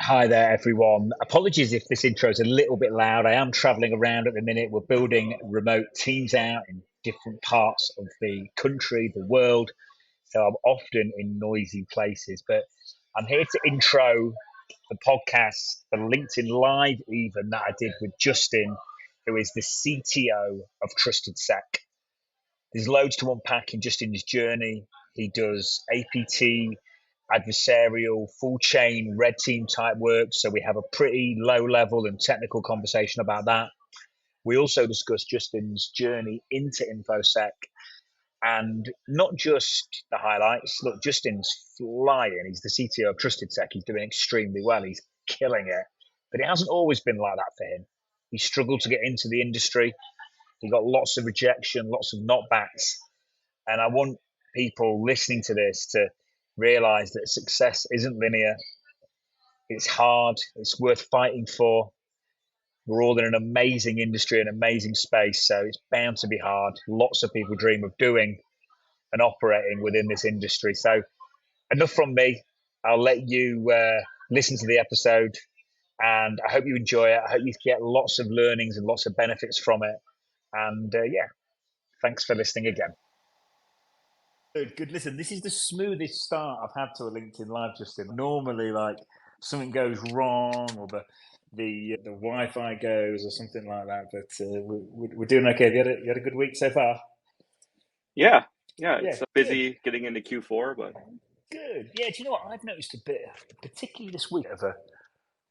Hi there, everyone. Apologies if this intro is a little bit loud. I am traveling around at the minute. We're building remote teams out in different parts of the country, the world. So I'm often in noisy places, but I'm here to intro the podcast, the LinkedIn Live even that I did with Justin, who is the CTO of TrustedSec. There's loads to unpack in Justin's journey. He does APT, adversarial, full chain, red team type work. So we have a pretty low level and technical conversation about that. We also discuss Justin's journey into InfoSec and not just the highlights. Look, Justin's flying. He's the CTO of TrustedSec. He's doing extremely well. He's killing it. But it hasn't always been like that for him. He struggled to get into the industry. He got lots of rejection, lots of knockbacks. And I want people listening to this to realize that success isn't linear. It's hard. It's worth fighting for. We're all in an amazing industry, an amazing space. So it's bound to be hard. Lots of people dream of doing and operating within this industry. So enough from me. I'll let you listen to the episode. And I hope you enjoy it. I hope you get lots of learnings and lots of benefits from it. And thanks for listening again. Good. Listen, this is the smoothest start I've had to a LinkedIn Live, Justin. Normally, like something goes wrong or the Wi-Fi goes or something like that. But we're doing okay. Have you had a good week so far? Yeah. It's busy getting into Q4, but good. Yeah. Do you know what I've noticed a bit, particularly this week, of a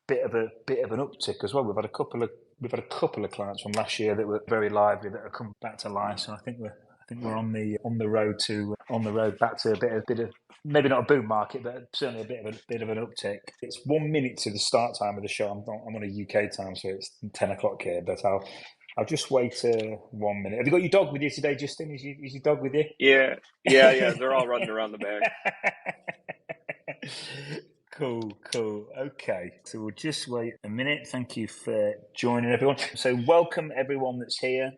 bit of an uptick as well. We've had a couple of clients from last year that were very lively that have come back to life. So I think we're on the road back to a bit of maybe not a boom market, but certainly a bit of an uptick. It's 1 minute to the start time of the show. I'm on a UK time, so it's 10 o'clock here. But I'll just wait 1 minute. Have you got your dog with you today, Justin? Is your dog with you? Yeah. They're all running around the back. Cool. Okay, so we'll just wait a minute. Thank you for joining, everyone. So welcome everyone that's here.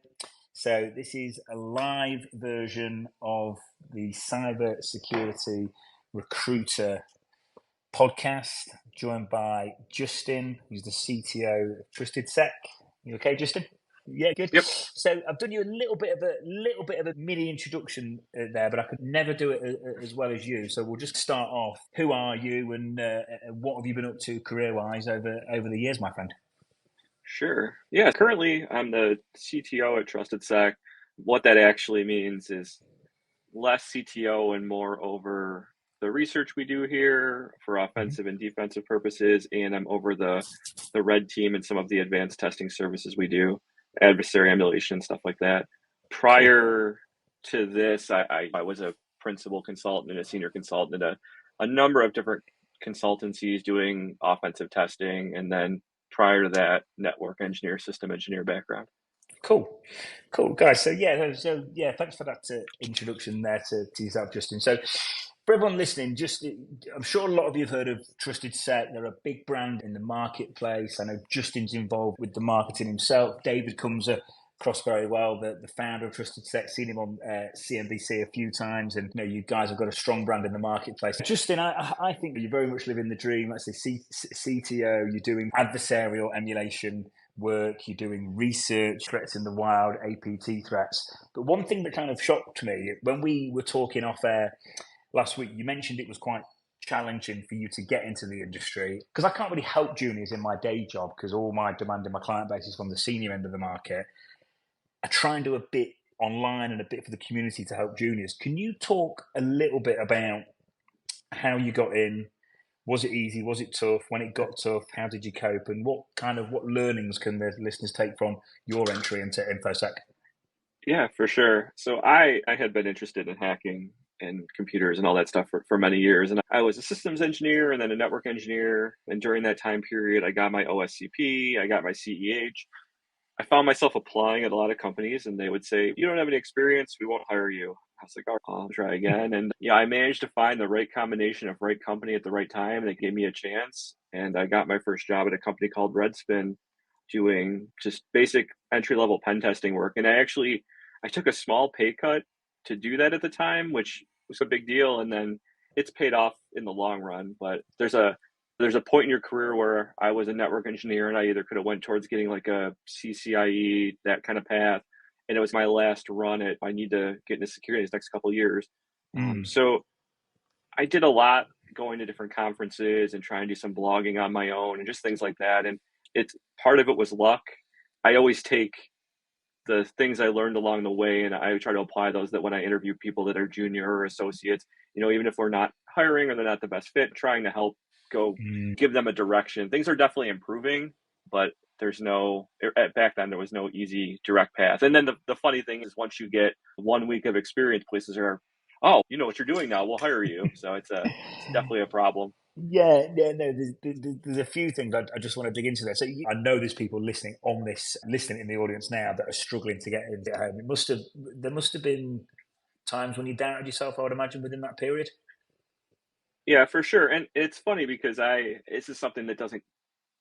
So this is a live version of the Cybersecurity Recruiter podcast, joined by Justin, who's the CTO of TrustedSec. You okay, Justin? Yeah, good. Yep. So I've done you a little bit of a mini introduction there, but I could never do it as well as you. So we'll just start off. Who are you, and what have you been up to career-wise over the years, my friend? Sure. Yeah. Currently, I'm the CTO at TrustedSec. What that actually means is less CTO and more over the research we do here for offensive and defensive purposes, and I'm over the red team and some of the advanced testing services we do, adversary emulation, stuff like that. Prior to this, I was a principal consultant and a senior consultant at a number of different consultancies doing offensive testing, and then prior to that, network engineer, system engineer background. Cool, guys. So thanks for that introduction there to yourself, Justin. So for everyone listening, I'm sure a lot of you have heard of TrustedSec. They're a big brand in the marketplace. I know Justin's involved with the marketing himself. David comes across very well, the founder of TrustedSec. Seen him on CNBC a few times, and you guys have got a strong brand in the marketplace. Justin, I think you very much living the dream. Let's say CTO, you're doing adversarial emulation work, you're doing research, threats in the wild, APT threats. But one thing that kind of shocked me when we were talking off air last week, you mentioned it was quite challenging for you to get into the industry, because I can't really help juniors in my day job because all my demand in my client base is from the senior end of the market. I try and do a bit online and a bit for the community to help juniors. Can you talk a little bit about how you got in? Was it easy? Was it tough? When it got tough, how did you cope? And what learnings can the listeners take from your entry into InfoSec? Yeah, for sure. So I had been interested in hacking and computers and all that stuff for many years. And I was a systems engineer and then a network engineer. And during that time period, I got my OSCP, I got my CEH. I found myself applying at a lot of companies, and they would say, "You don't have any experience, we won't hire you." I was like, "Oh, I'll try again." And I managed to find the right combination of right company at the right time. They gave me a chance, and I got my first job at a company called Redspin, doing just basic entry-level pen testing work. And I took a small pay cut to do that at the time, which was a big deal. And then it's paid off in the long run. But there's a There's a point in your career where I was a network engineer and I either could have went towards getting like a CCIE, that kind of path. And it was my last run at, I need to get into security these next couple of years. So I did a lot going to different conferences and trying to do some blogging on my own and just things like that. And it's part of it was luck. I always take the things I learned along the way and I try to apply those that when I interview people that are junior or associates, even if we're not hiring or they're not the best fit, trying to help give them a direction. Things are definitely improving, but back then there was no easy direct path. And then the funny thing is once you get 1 week of experience, places are, oh, you know what you're doing now, we'll hire you. So it's definitely a problem. Yeah, no, there's a few things I just want to dig into there. So I know there's people listening in the audience now that are struggling to get into home. There must have been times when you doubted yourself, I would imagine, within that period. Yeah, for sure. And it's funny because this is something that doesn't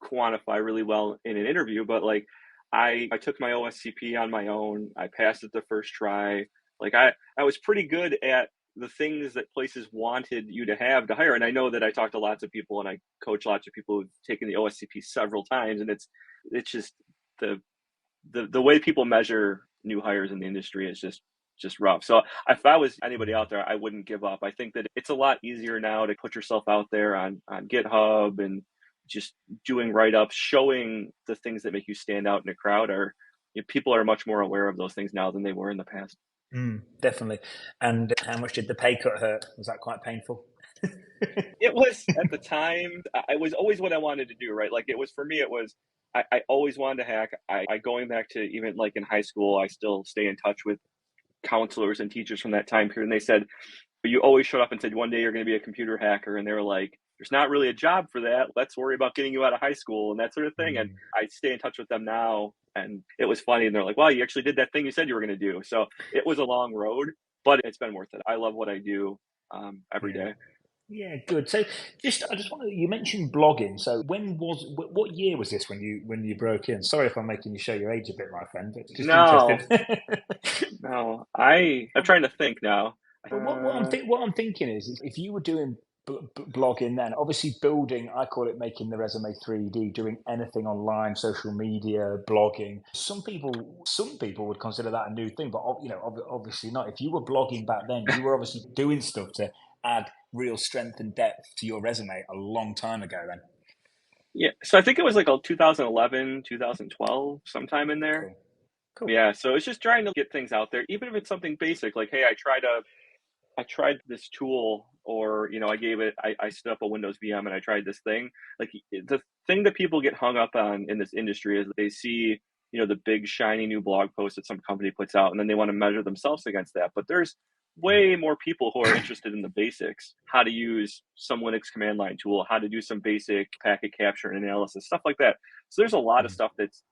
quantify really well in an interview, but like I took my OSCP on my own. I passed it the first try. Like I was pretty good at the things that places wanted you to have to hire. And I know that I talked to lots of people and I coach lots of people who've taken the OSCP several times. And it's just the way people measure new hires in the industry is just rough. So if I was anybody out there, I wouldn't give up. I think that it's a lot easier now to put yourself out there on GitHub and just doing write-ups, showing the things that make you stand out in a crowd. People are much more aware of those things now than they were in the past. Definitely. And how much did the pay cut hurt? Was that quite painful? It was at the time. It was always what I wanted to do, right? Like for me, it was I always wanted to hack. I going back to even like in high school, I still stay in touch with counselors and teachers from that time period. And they said, but you always showed up and said, one day you're going to be a computer hacker. And they were like, there's not really a job for that. Let's worry about getting you out of high school and that sort of thing. And I stay in touch with them now. And it was funny. And they're like, wow, you actually did that thing you said you were going to do. So it was a long road, but it's been worth it. I love what I do every day. Yeah, good. So I just wanted, you mentioned blogging. So what year was this when you broke in? Sorry if I'm making you show your age a bit, my friend, but just No, interested. no, I'm trying to think now. But what I'm thinking is if you were doing blogging then, obviously building, I call it making the resume 3D, doing anything online, social media, blogging. Some people would consider that a new thing, but obviously not. If you were blogging back then, you were obviously doing stuff to add real strength and depth to your resume a long time ago then. Yeah, so I think it was like 2011, 2012, sometime in there. Cool. Yeah, so it's just trying to get things out there, even if it's something basic, like, hey, I tried this tool, or I stood up a Windows VM and I tried this thing. Like the thing that people get hung up on in this industry is they see the big shiny new blog post that some company puts out, and then they want to measure themselves against that. But there's way more people who are interested in the basics, how to use some Linux command line tool, how to do some basic packet capture and analysis, stuff like that. So there's a lot of stuff that's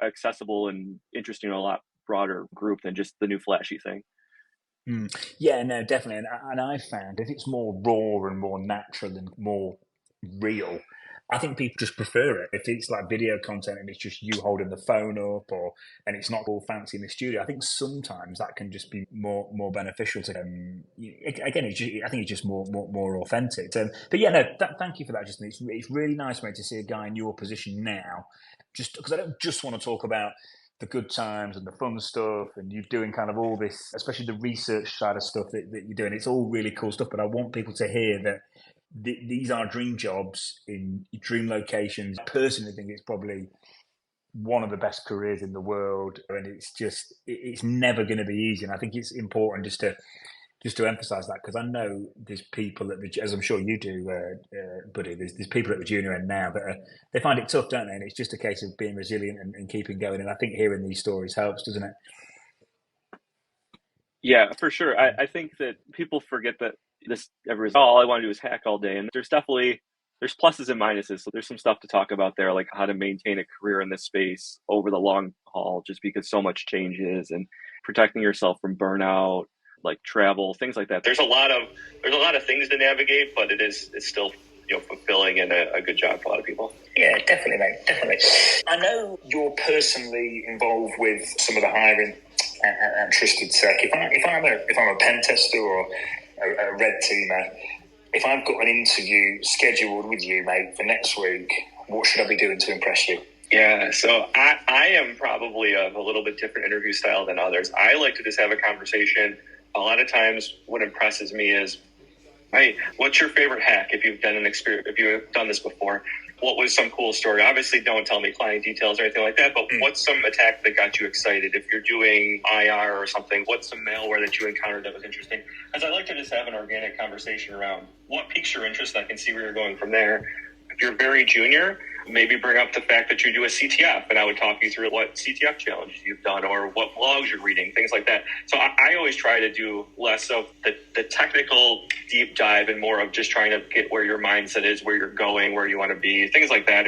accessible and interesting to a lot broader group than just the new flashy thing. Yeah, no, definitely. And I found if it's more raw and more natural and more real, I think people just prefer it. If it's like video content and it's just you holding the phone up, and it's not all fancy in the studio, I think sometimes that can just be more beneficial to them. Again, I think it's just more authentic. But yeah, no, thank you for that, Justin. It's really nice, mate, to see a guy in your position now. Just because I don't just want to talk about the good times and the fun stuff, and you're doing kind of all this, especially the research side of stuff that you're doing. It's all really cool stuff, but I want people to hear that these are dream jobs in dream locations. I personally think it's probably one of the best careers in the world, and it's never going to be easy. And I think it's important just to emphasize that, because I know there's people as I'm sure you do, buddy, there's people at the junior end now that they find it tough, don't they? And it's just a case of being resilient and keeping going. And I think hearing these stories helps, doesn't it? Yeah, for sure. I think that people forget that all I want to do is hack all day. And there's pluses and minuses. So there's some stuff to talk about there, like how to maintain a career in this space over the long haul, just because so much changes, and protecting yourself from burnout, like travel, things like that. There's a lot of things to navigate, but it's still fulfilling and a good job for a lot of people. Yeah, definitely, mate. Definitely. I know you're personally involved with some of the hiring at TrustedSec. If I'm a pen tester or a red teamer, if I've got an interview scheduled with you, mate, for next week, what should I be doing to impress you? Yeah, so I am probably of a little bit different interview style than others. I like to just have a conversation. A lot of times what impresses me is, hey, what's your favorite hack if you've done if you've done this before? What was some cool story? Obviously, don't tell me client details or anything like that, but what's some attack that got you excited? If you're doing IR or something, what's some malware that you encountered that was interesting? As I like to just have an organic conversation around what piques your interest, I can see where you're going from there. If you're very junior, maybe bring up the fact that you do a CTF, and I would talk you through what CTF challenges you've done or what blogs you're reading, things like that. So I always try to do less of the technical deep dive and more of just trying to get where your mindset is, where you're going, where you want to be, things like that.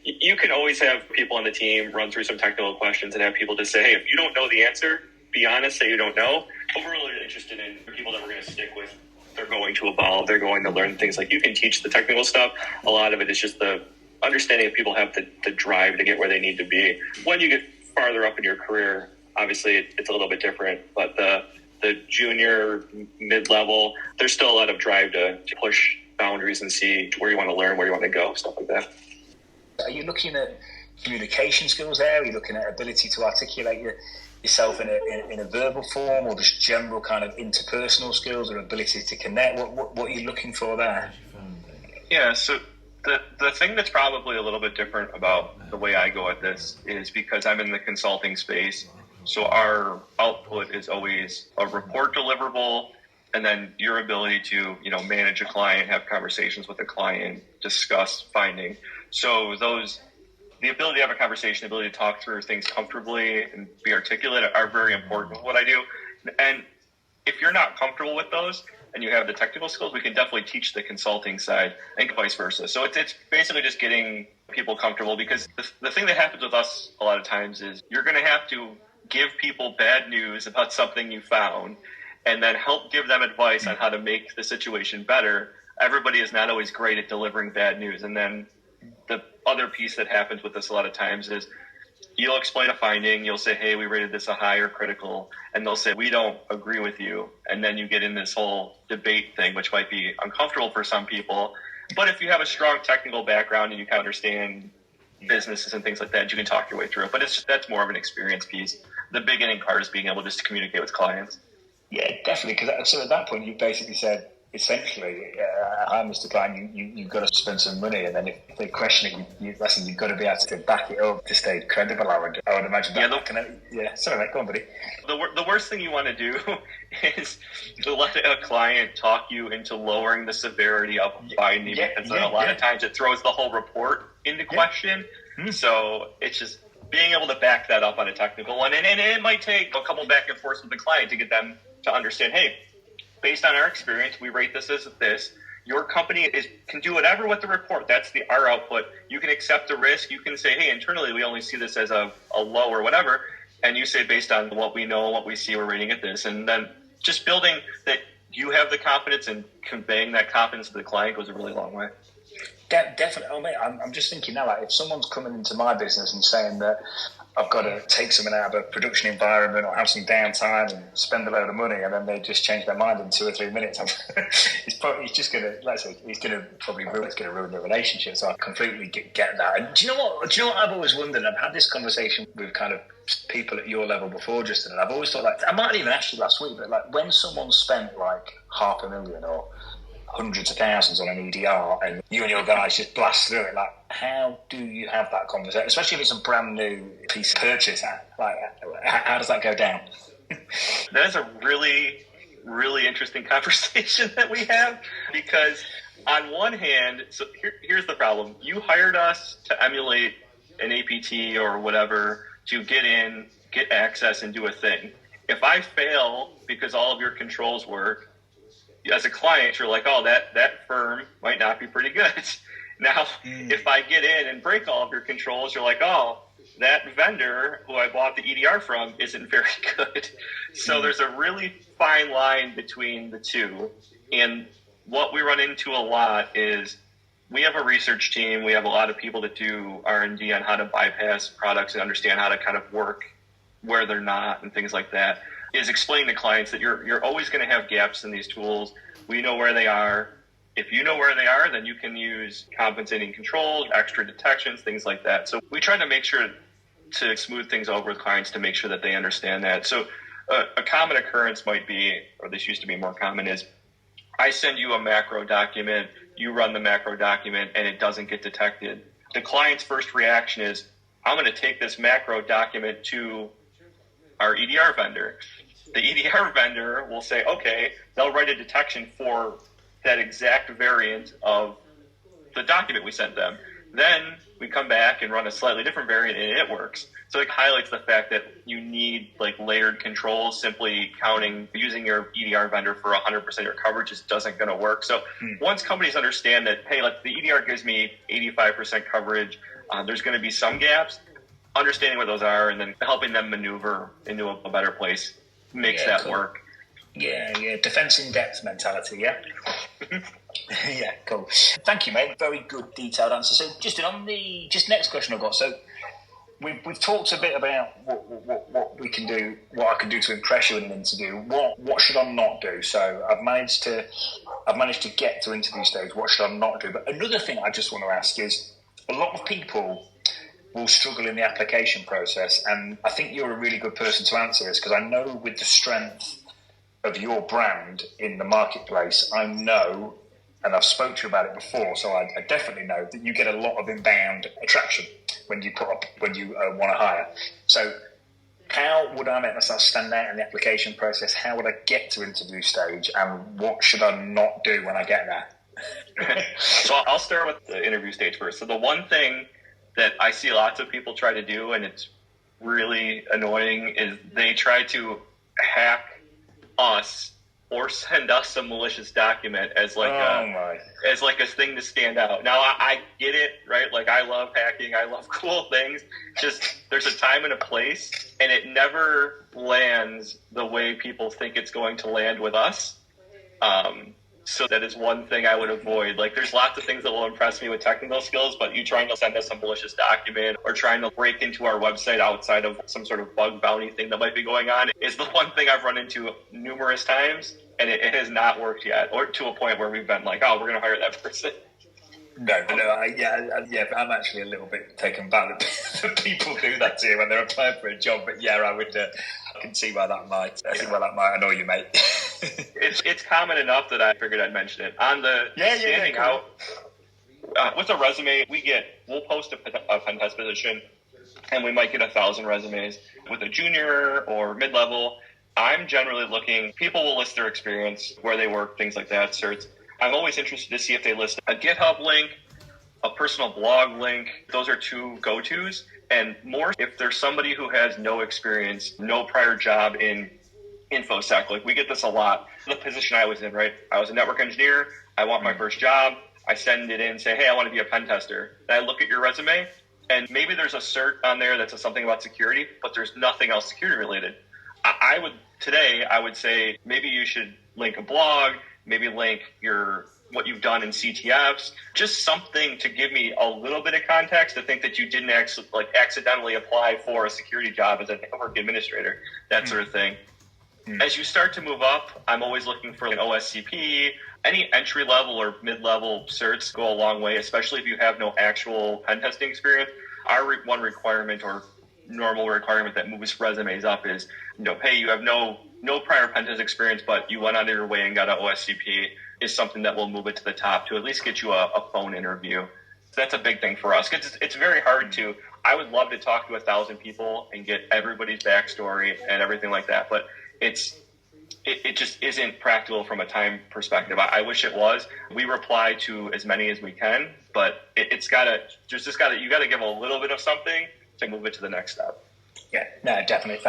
You can always have people on the team run through some technical questions and have people just say, hey, if you don't know the answer, be honest, say you don't know. But we're really interested in the people that we're going to stick with. They're going to evolve. They're going to learn things. Like, you can teach the technical stuff. A lot of it is just the understanding if people have the drive to get where they need to be. When you get farther up in your career, obviously it's a little bit different, but the junior, mid-level, there's still a lot of drive to push boundaries and see where you want to learn, where you want to go, stuff like that. Are you looking at communication skills there? Are you looking at ability to articulate yourself in a verbal form, or just general kind of interpersonal skills or ability to connect? What are you looking for there? Yeah, so the thing that's probably a little bit different about the way I go at this is because I'm in the consulting space. So our output is always a report deliverable, and then your ability to, manage a client, have conversations with a client, discuss finding. So the ability to have a conversation, the ability to talk through things comfortably and be articulate are very important with what I do. And if you're not comfortable with those and you have the technical skills, we can definitely teach the consulting side and vice versa. So it's basically just getting people comfortable, because the thing that happens with us a lot of times is you're going to have to give people bad news about something you found and then help give them advice on how to make the situation better. Everybody is not always great at delivering bad news. And then the other piece that happens with this a lot of times is you'll explain a finding, you'll say, hey, we rated this a high or critical, and they'll say, we don't agree with you. And then you get in this whole debate thing, which might be uncomfortable for some people. But if you have a strong technical background and you kind of understand businesses and things like that, you can talk your way through it. But that's more of an experience piece. The beginning part is being able just to communicate with clients. Yeah, definitely. Because so at that point, you basically said, essentially, hi, Mr. Klein, you've got to spend some money, and then if they question it, listen, you've got to be able to back it up to stay credible. I would imagine. Sorry, mate, go on, buddy. The worst thing you want to do is to let a client talk you into lowering the severity of finding, because a lot of times it throws the whole report into question. So it's just being able to back that up on a technical one, and it might take a couple back and forth with the client to get them to understand, hey, based on our experience, we rate this as this. Your company can do whatever with the report. That's our output. You can accept the risk. You can say, hey, internally, we only see this as a low or whatever. And you say, based on what we know and what we see, we're rating it this. And then just building that you have the confidence and conveying that confidence to the client goes a really long way. Definitely. Oh, mate, I'm just thinking now, like, if someone's coming into my business and saying that I've got to take something out of a production environment or have some downtime and spend a load of money, and then they just change their mind in 2 or 3 minutes, it's going to probably ruin the relationship. So I completely get that. And do you know what I've always wondered? I've had this conversation with kind of people at your level before, Justin, and I've always thought, like, I might even ask you last week, but like, when someone spent like $500,000 or hundreds of thousands on an EDR, and you and your guys just blast through it, like, how do you have that conversation, especially if it's a brand new piece of purchase? Like, how does that go down? That is a really, really interesting conversation that we have, because on one hand, so here's the problem. You hired us to emulate an APT or whatever to get in, get access, and do a thing. If I fail because all of your controls work, as a client, you're like, oh, that firm might not be pretty good. Now, if I get in and break all of your controls, you're like, oh, that vendor who I bought the EDR from isn't very good. So there's a really fine line between the two. And what we run into a lot is we have a research team. We have a lot of people that do R&D on how to bypass products and understand how to kind of work where they're not and things like that. is explain to clients that you're always going to have gaps in these tools. We know where they are. If you know where they are, then you can use compensating controls, extra detections, things like that. So we try to make sure to smooth things over with clients to make sure that they understand that. So a common occurrence might be, or this used to be more common, is I send you a macro document, you run the macro document, and it doesn't get detected. The client's first reaction is, I'm going to take this macro document to our EDR vendor. The EDR vendor will say, okay, they'll write a detection for that exact variant of the document we sent them. Then we come back and run a slightly different variant and it works. So it highlights the fact that you need like layered controls. Simply using your EDR vendor for 100% of your coverage just doesn't going to work. So once companies understand that, hey, like the EDR gives me 85% coverage, there's going to be some gaps, understanding what those are and then helping them maneuver into a better place makes that cool. Work. Yeah, defense in depth mentality, yeah? Yeah, cool. Thank you, mate. Very good, detailed answer. So, Justin, on the next question I've got. So, we've talked a bit about what we can do, what I can do to impress you in an interview. What should I not do? So, I've managed to get to interview stage. What should I not do? But another thing I just want to ask is, a lot of people will struggle in the application process, and I think you're a really good person to answer this because I know with the strength of your brand in the marketplace, I know, and I've spoke to you about it before, so I definitely know that you get a lot of inbound attraction when you want to hire. So how would I make myself stand out in the application process? How would I get to interview stage, and what should I not do when I get there? So I'll start with the interview stage first. So the one thing that I see lots of people try to do, and it's really annoying, is they try to hack us or send us a malicious document as like a thing to stand out. Now I get it, right? Like I love hacking, I love cool things. Just there's a time and a place, and it never lands the way people think it's going to land with us. So that is one thing I would avoid. Like there's lots of things that will impress me with technical skills, but you trying to send us a malicious document or trying to break into our website outside of some sort of bug bounty thing that might be going on is the one thing I've run into numerous times, and it has not worked yet, or to a point where we've been like, oh, we're going to hire that person. No, I'm actually a little bit taken back that people do that to you when they're applying for a job. But yeah, I can see why that might annoy you, mate. It's common enough that I figured I'd mention it. On the standing out, with a resume, we'll post a pen test position, and we might get 1,000 resumes. With a junior or mid-level, I'm generally looking, people will list their experience, where they work, things like that, certs. I'm always interested to see if they list a GitHub link, a personal blog link. Those are two go-tos. And more if there's somebody who has no experience, no prior job in InfoSec. Like we get this a lot. The position I was in, right? I was a network engineer. I want my first job. I send it in, say, hey, I want to be a pen tester. Then I look at your resume, and maybe there's a cert on there that says something about security, but there's nothing else security related. I would say maybe you should link a blog, maybe link what you've done in CTFs, just something to give me a little bit of context to think that you didn't accidentally apply for a security job as a network administrator, that sort of thing. As you start to move up, I'm always looking for an OSCP. Any entry level or mid-level certs go a long way, especially if you have no actual pen testing experience. Our one requirement or normal requirement that moves resumes up is, hey, you have no prior pen test experience, but you went out of your way and got an OSCP, is something that will move it to the top to at least get you a phone interview. So that's a big thing for us. It's very hard I would love to talk to 1,000 people and get everybody's backstory and everything like that, but it just isn't practical from a time perspective. I wish it was. We reply to as many as we can, but you got to give a little bit of something to move it to the next step. Yeah, no, definitely.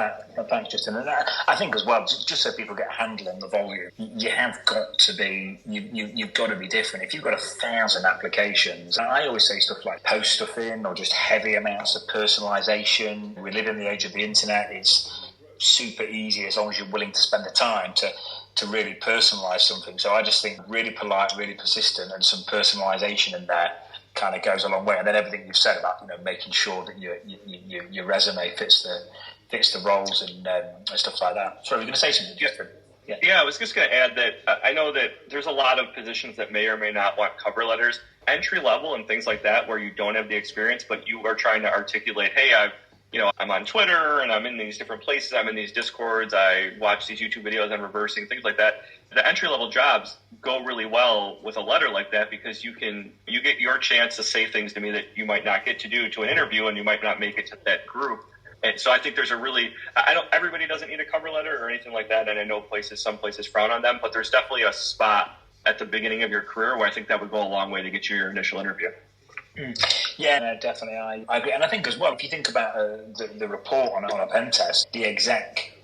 Thanks, Justin. And I think as well, just so people get a handle on the volume, you have got to be, you've got to be different. If you've got 1,000 applications, I always say stuff like post stuff in or just heavy amounts of personalization. We live in the age of the internet. It's super easy as long as you're willing to spend the time to really personalize something. So I just think really polite, really persistent, and some personalization in there kind of goes a long way. And then everything you've said about making sure that your resume fits fits the roles and stuff like that. Sorry, we're going to say something, Justin. Yeah, I was just going to add that I know that there's a lot of positions that may or may not want cover letters, entry level and things like that, where you don't have the experience, but you are trying to articulate, hey, I'm on Twitter and I'm in these different places. I'm in these Discords. I watch these YouTube videos on reversing, things like that. The entry level jobs go really well with a letter like that because you get your chance to say things to me that you might not get to do to an interview, and you might not make it to that group. And so I think there's everybody doesn't need a cover letter or anything like that. And I know some places frown on them, but there's definitely a spot at the beginning of your career where I think that would go a long way to get you your initial interview. Yeah, no, definitely. I agree. And I think as well, if you think about the report on a pen test, the exec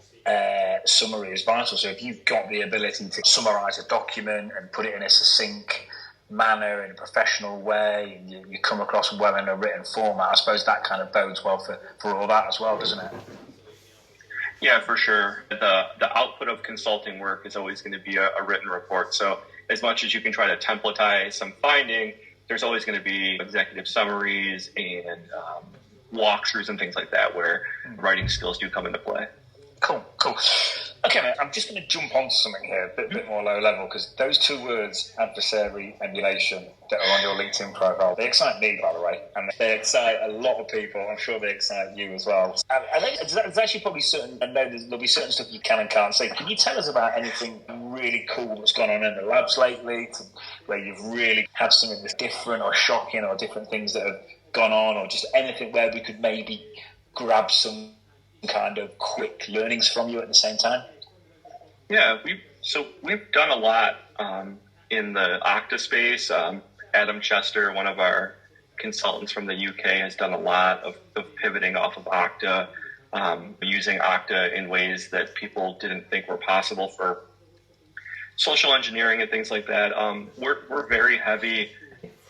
summary is vital. So if you've got the ability to summarize a document and put it in a succinct manner, in a professional way, and you come across well in a written format, I suppose that kind of bodes well for all that as well, doesn't it? Yeah, for sure. The output of consulting work is always going to be a written report. So as much as you can try to templatize some finding, there's always going to be executive summaries and walkthroughs and things like that where writing skills do come into play. Cool. Okay, mate, I'm just going to jump onto something here, a bit more low level, because those two words, adversary, emulation, that are on your LinkedIn profile, they excite me, by the way, and they excite a lot of people. I'm sure they excite you as well. I think there's actually probably I know there'll be certain stuff you can and can't say. Can you tell us about anything really cool that's gone on in the labs lately, where you've really had something that's different or shocking, or different things that have gone on, or just anything where we could maybe grab some kind of quick learnings from you at the same time? Yeah, we've done a lot in the Okta space. Adam Chester, one of our consultants from the UK, has done a lot of pivoting off of Okta, using Okta in ways that people didn't think were possible for social engineering and things like that. We're very heavy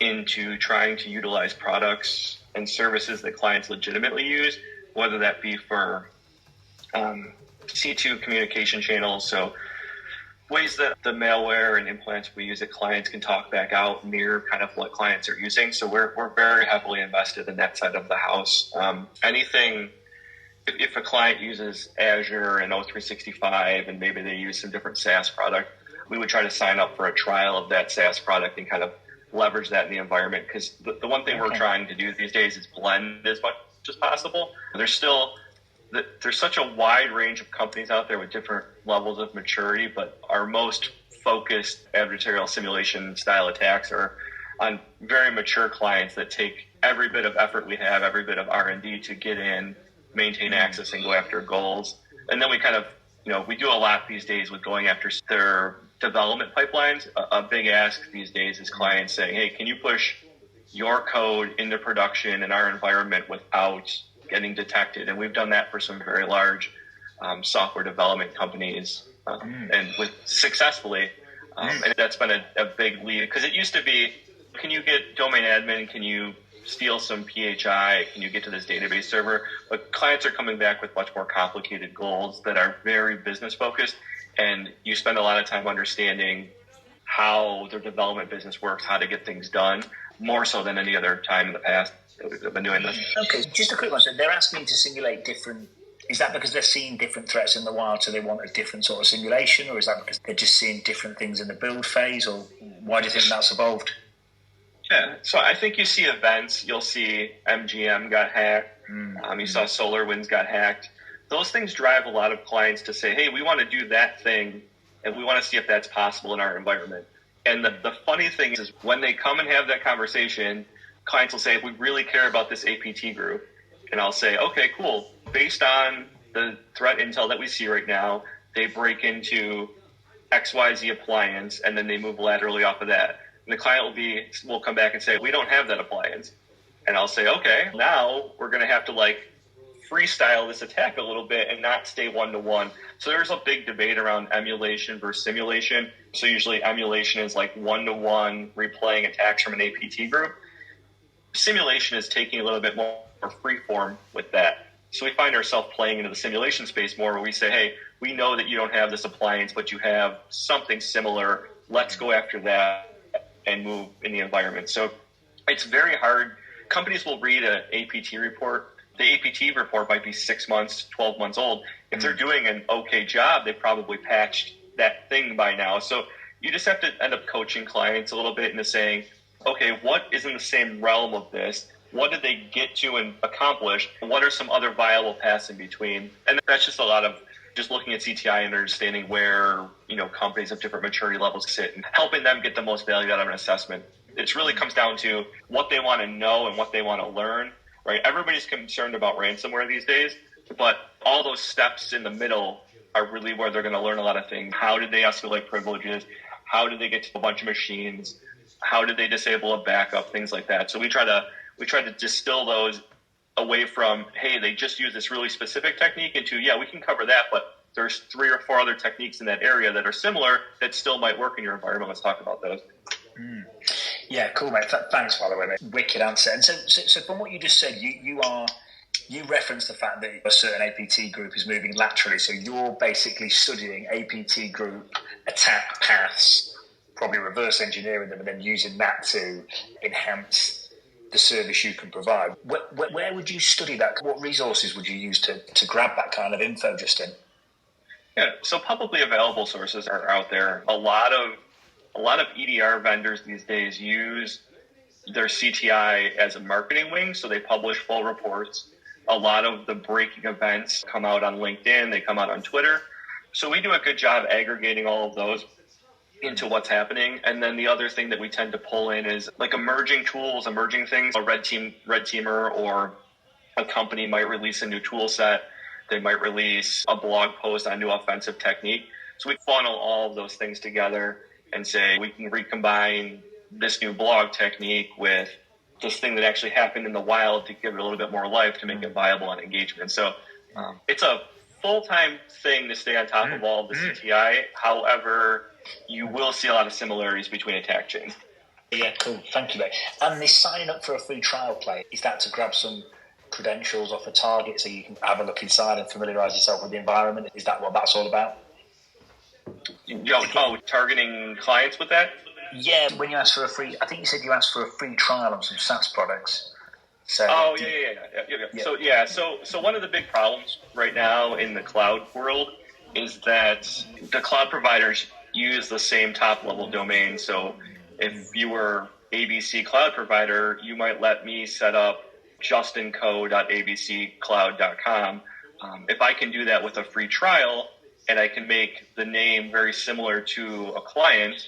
into trying to utilize products and services that clients legitimately use, whether that be for C2 communication channels, so ways that the malware and implants we use at clients can talk back out, mirror kind of what clients are using. So we're very heavily invested in that side of the house. Anything, if a client uses Azure and O365 and maybe they use some different SaaS product, we would try to sign up for a trial of that SaaS product and kind of leverage that in the environment. Because the one thing we're trying to do these days is blend as much as possible. There's such a wide range of companies out there with different levels of maturity, but our most focused adversarial simulation style attacks are on very mature clients that take every bit of effort we have, every bit of R&D to get in, maintain access, and go after goals. And then we kind of, we do a lot these days with going after their development pipelines. A big ask these days is clients saying, hey, can you push your code into production in our environment without getting detected? And we've done that for some very large software development companies and successfully. And that's been a big lead, because it used to be, can you get domain admin? Can you steal some PHI? Can you get to this database server? But clients are coming back with much more complicated goals that are very business focused. And you spend a lot of time understanding how their development business works, how to get things done, more so than any other time in the past that we've been doing this. Okay, just a quick one. So they're asking you to simulate different. Is that because they're seeing different threats in the wild, so they want a different sort of simulation, or is that because they're just seeing different things in the build phase, or why do you think that's evolved? Yeah, so I think you see events. You'll see MGM got hacked. You saw SolarWinds got hacked. Those things drive a lot of clients to say, hey, we want to do that thing, and we want to see if that's possible in our environment. And the funny thing is when they come and have that conversation, clients will say, we really care about this APT group. And I'll say, okay, cool. Based on the threat intel that we see right now, they break into XYZ appliance, and then they move laterally off of that. And the client will come back and say, we don't have that appliance. And I'll say, okay, now we're going to have to freestyle this attack a little bit and not stay one-to-one. So there's a big debate around emulation versus simulation. So usually emulation is one-to-one replaying attacks from an APT group. Simulation is taking a little bit more freeform with that. So we find ourselves playing into the simulation space more, where we say, hey, we know that you don't have this appliance, but you have something similar. Let's go after that and move in the environment. So it's very hard. Companies will read an APT report the APT report might be 6 months, 12 months old. If they're doing an okay job, they probably patched that thing by now. So you just have to end up coaching clients a little bit into saying, okay, what is in the same realm of this? What did they get to and accomplish? What are some other viable paths in between? And that's just a lot of just looking at CTI and understanding where, companies of different maturity levels sit and helping them get the most value out of an assessment. It really comes down to what they want to know and what they want to learn, right? Everybody's concerned about ransomware these days, but all those steps in the middle are really where they're going to learn a lot of things. How did they escalate privileges? How did they get to a bunch of machines? How did they disable a backup? Things like that. So we try to distill those away from, hey, they just use this really specific technique, into, yeah, we can cover that, but there's 3 or 4 other techniques in that area that are similar that still might work in your environment. Let's talk about those. Yeah, cool, mate. Thanks, by the way, mate. Wicked answer. And so from what you just said, you referenced the fact that a certain APT group is moving laterally. So you're basically studying APT group attack paths, probably reverse engineering them, and then using that to enhance the service you can provide. Where would you study that? What resources would you use to grab that kind of info, Justin? Yeah, so publicly available sources are out there. A lot of EDR vendors these days use their CTI as a marketing wing, so they publish full reports. A lot of the breaking events come out on LinkedIn, they come out on Twitter. So we do a good job aggregating all of those into what's happening. And then the other thing that we tend to pull in is like emerging tools, emerging things. A red teamer or a company might release a new tool set. They might release a blog post on a new offensive technique. So we funnel all of those things together and say we can recombine this new blog technique with this thing that actually happened in the wild to give it a little bit more life to make it viable on engagement. So it's a full-time thing to stay on top of all of the CTI. However, you will see a lot of similarities between attack chains. Yeah, cool. Thank you, mate. And this signing up for a free trial play, is that to grab some credentials off a target so you can have a look inside and familiarise yourself with the environment? Is that what that's all about? Targeting clients with that? Yeah, when you ask for I think you said you asked for a free trial on some SaaS products. So, yeah. So one of the big problems right now in the cloud world is that the cloud providers use the same top-level domain. So if you were ABC Cloud Provider, you might let me set up justinco.abccloud.com. If I can do that with a free trial and I can make the name very similar to a client,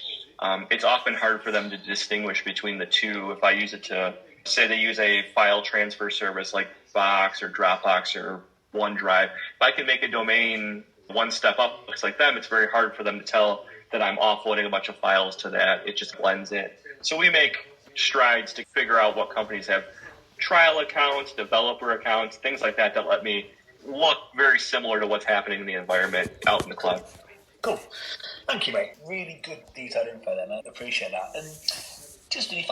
it's often hard for them to distinguish between the two. If I use it to, say they use a file transfer service like Box or Dropbox or OneDrive, if I can make a domain one step up, looks like them, it's very hard for them to tell that I'm offloading a bunch of files to that. It just blends in. So we make strides to figure out what companies have trial accounts, developer accounts, things like that let me look very similar to what's happening in the environment out in the cloud. Cool. Thank you, mate. Really good detailed info there, mate. Appreciate that. And Justin, if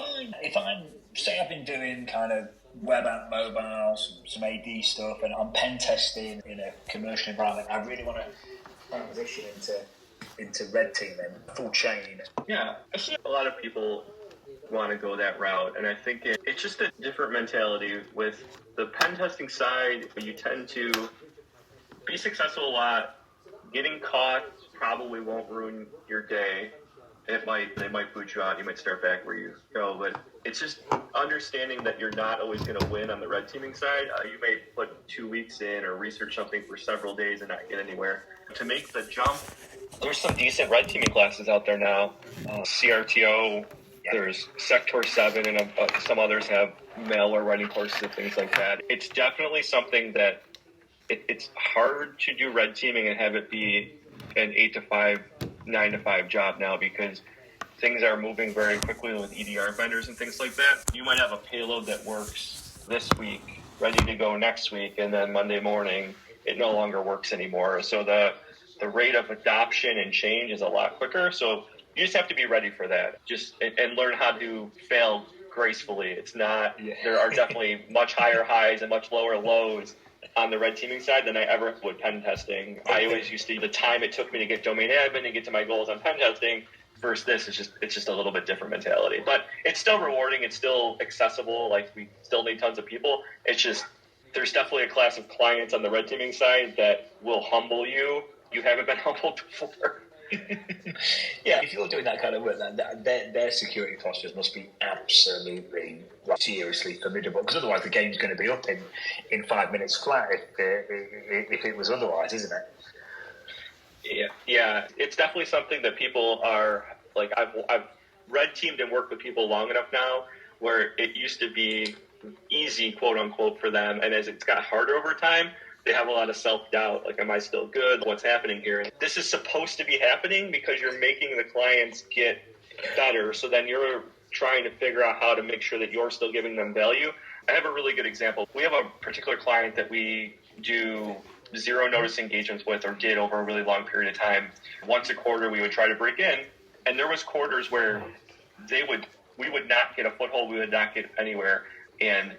I'm say I've been doing kind of web app, mobile, some AD stuff, and I'm pen testing in a commercial environment, I really want to transition into red teaming, full chain. Yeah, I see a lot of people want to go that route, and I think it's just a different mentality. With the pen testing side, you tend to be successful a lot. Getting caught probably won't ruin your day. They might boot you out. You might start back where you go, but it's just understanding that you're not always going to win on the red teaming side. You may put 2 weeks in or research something for several days and not get anywhere. To make the jump, there's some decent red teaming classes out there now. CRTO, there's Sector 7, and some others have malware writing courses and things like that. It's definitely something that it's hard to do red teaming and have it be an 8 to 5, 9 to 5 job now, because things are moving very quickly with EDR vendors and things like that. You might have a payload that works this week, ready to go next week, and then Monday morning it no longer works anymore. So the rate of adoption and change is a lot quicker. So you just have to be ready for that. And learn how to fail gracefully. It's not. There are definitely much higher highs and much lower lows on the red teaming side than I ever would pen testing. I always used to, the time it took me to get domain admin and get to my goals on pen testing versus this, it's just a little bit different mentality. But it's still rewarding. It's still accessible. Like, we still need tons of people. It's just there's definitely a class of clients on the red teaming side that will humble you. You haven't been humbled before. Yeah, if you're doing that kind of work, their security postures must be absolutely seriously formidable, because otherwise the game's going to be up in 5 minutes flat if it was otherwise, isn't it? Yeah, it's definitely something that people are like. I've red teamed and worked with people long enough now where it used to be easy, quote unquote, for them, and as it's got harder over time, they have a lot of self-doubt, like, am I still good? What's happening here? And this is supposed to be happening because you're making the clients get better, so then you're trying to figure out how to make sure that you're still giving them value. I have a really good example. We have a particular client that we do zero notice engagements with, or did over a really long period of time. Once a quarter, we would try to break in, and there was quarters where we would not get a foothold, we would not get anywhere, and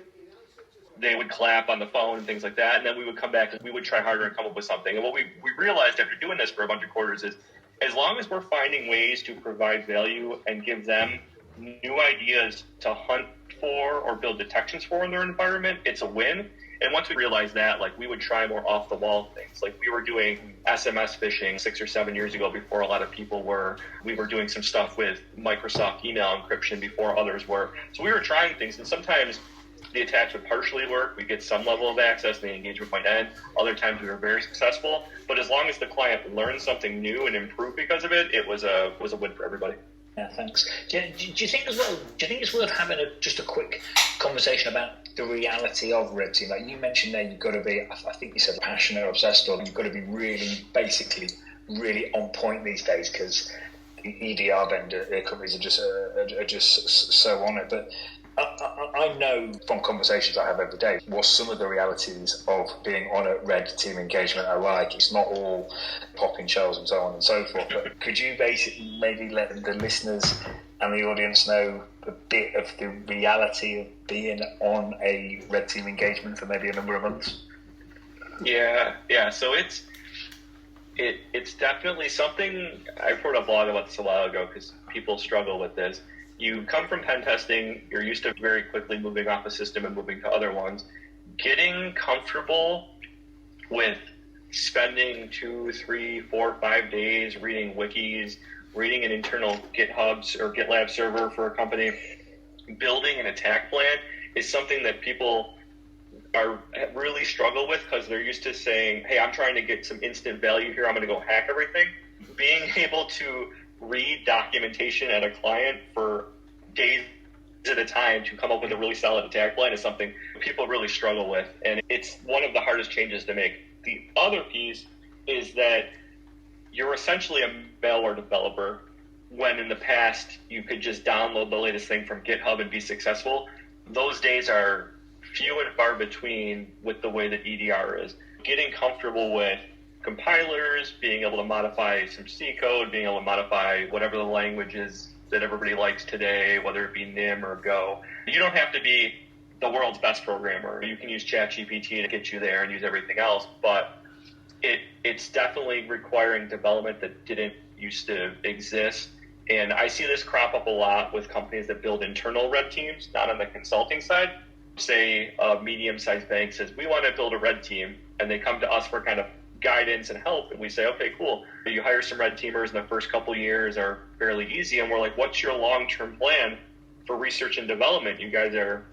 they would clap on the phone and things like that, and then we would come back and we would try harder and come up with something. And what we realized after doing this for a bunch of quarters is, as long as we're finding ways to provide value and give them new ideas to hunt for or build detections for in their environment, it's a win. And once we realized that, like, we would try more off-the-wall things. Like, we were doing SMS phishing 6 or 7 years ago before a lot of people were. We were doing some stuff with Microsoft email encryption before others were. So we were trying things, and sometimes the attacks would partially work. We get some level of access, and the engagement might end. Other times we were very successful. But as long as the client learned something new and improved because of it, it was a win for everybody. Yeah, thanks. Do you think as well? Do you think it's worth having just a quick conversation about the reality of red team? Like you mentioned there, you've got to be, I think you said, passionate or obsessed, or you've got to be really on point these days, because the EDR vendor companies are just so on it. But I know from conversations I have every day what some of the realities of being on a red team engagement are like. It's not all popping shells and so on and so forth. But could you maybe let the listeners and the audience know a bit of the reality of being on a red team engagement for maybe a number of months? Yeah. So it's definitely something. I wrote a blog about this a while ago because people struggle with this. You come from pen testing, you're used to very quickly moving off a system and moving to other ones. Getting comfortable with spending 2, 3, 4, 5 days reading wikis, reading an internal GitHub or GitLab server for a company, building an attack plan is something that people really struggle with, because they're used to saying, hey, I'm trying to get some instant value here, I'm going to go hack everything. Being able to read documentation at a client for days at a time to come up with a really solid attack plan is something people really struggle with, and it's one of the hardest changes to make. The other piece is that you're essentially a malware developer, when in the past you could just download the latest thing from GitHub and be successful. Those days are few and far between with the way that EDR is. Getting comfortable with compilers, being able to modify some C code, being able to modify whatever the language is that everybody likes today, whether it be NIM or Go. You don't have to be the world's best programmer. You can use ChatGPT to get you there and use everything else, but it's definitely requiring development that didn't used to exist. And I see this crop up a lot with companies that build internal red teams, not on the consulting side. Say a medium-sized bank says, we want to build a red team, and they come to us for kind of guidance and help, and we say, okay, cool. You hire some red teamers, and the first couple of years are fairly easy, and we're like, what's your long-term plan for research and development? You guys are